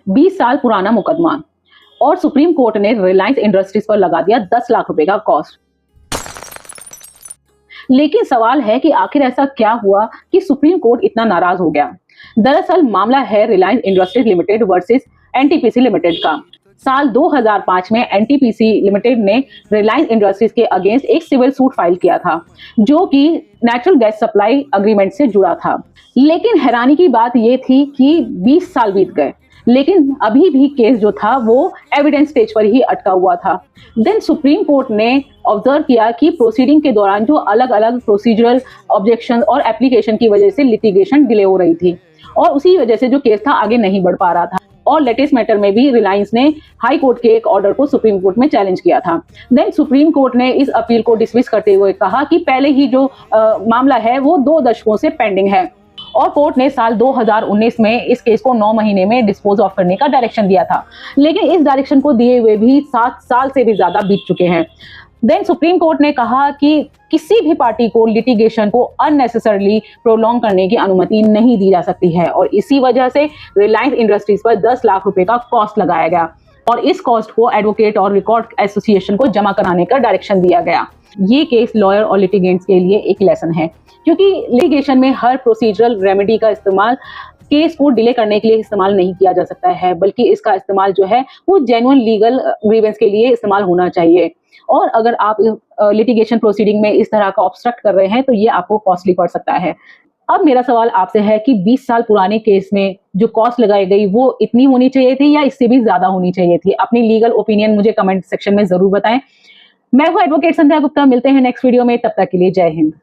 20 साल पुराना मुकदमा और सुप्रीम कोर्ट ने रिलायंस इंडस्ट्रीज पर लगा दिया 10 लाख रुपए का कॉस्ट। लेकिन सवाल है कि आखिर ऐसा क्या हुआ कि सुप्रीम कोर्ट इतना नाराज हो गया। दरअसल मामला है Reliance industries limited versus NTPC limited का। साल 2005 में एनटीपीसी लिमिटेड ने रिलायंस इंडस्ट्रीज के अगेंस्ट एक सिविल सूट फाइल किया था, जो कि नेचुरल गैस सप्लाई अग्रीमेंट से जुड़ा था। लेकिन हैरानी की बात यह थी कि 20 साल बीत गए, लेकिन अभी भी केस जो था वो एविडेंस स्टेज पर ही अटका हुआ था। देन सुप्रीम कोर्ट ने ऑब्जर्व किया कि प्रोसीडिंग के दौरान जो अलग अलग प्रोसीजरल ऑब्जेक्शन और एप्लीकेशन की वजह से लिटिगेशन डिले हो रही थी और उसी वजह से जो केस था आगे नहीं बढ़ पा रहा था। और लेटेस्ट मैटर में भी रिलायंस ने हाई कोर्ट के एक ऑर्डर को सुप्रीम कोर्ट में चैलेंज किया था। देन सुप्रीम कोर्ट ने इस अपील को डिसमिस करते हुए कहा कि पहले ही जो मामला है वो 2 दशकों से पेंडिंग है और कोर्ट ने साल 2019 में इस केस को 9 महीने में डिस्पोज ऑफ करने का डायरेक्शन दिया था। लेकिन इस डायरेक्शन को दिए हुए भी 7 साल से भी ज्यादा बीत चुके हैं। देन सुप्रीम कोर्ट ने कहा कि किसी भी पार्टी को लिटिगेशन को अननेसेसरली प्रोलॉन्ग करने की अनुमति नहीं दी जा सकती है और इसी वजह से रिलायंस इंडस्ट्रीज पर 10 लाख रुपए का कॉस्ट लगाया गया और इस कॉस्ट को एडवोकेट और रिकॉर्ड एसोसिएशन को जमा कराने का डायरेक्शन दिया गया। ये केस लॉयर और लिटिगेंट्स के लिए एक लेसन है, क्योंकि लिटिगेशन में हर प्रोसीजरल रेमेडी का इस्तेमाल केस को डिले करने के लिए इस्तेमाल नहीं किया जा सकता है, बल्कि इसका इस्तेमाल जो है वो जेन्युइन लीगल ग्रीवेंस के लिए इस्तेमाल होना चाहिए। और अगर आप लिटिगेशन प्रोसीडिंग में इस तरह का ऑब्स्ट्रक्ट कर रहे हैं तो ये आपको कॉस्टली पड़ सकता है। अब मेरा सवाल आपसे है कि 20 साल पुराने केस में जो कॉस्ट लगाई गई वो इतनी होनी चाहिए थी या इससे भी ज्यादा होनी चाहिए थी? अपनी लीगल ओपिनियन मुझे कमेंट सेक्शन में जरूर बताएं। मैं हूं एडवोकेट संध्या गुप्ता, मिलते हैं नेक्स्ट वीडियो में, तब तक के लिए जय हिंद।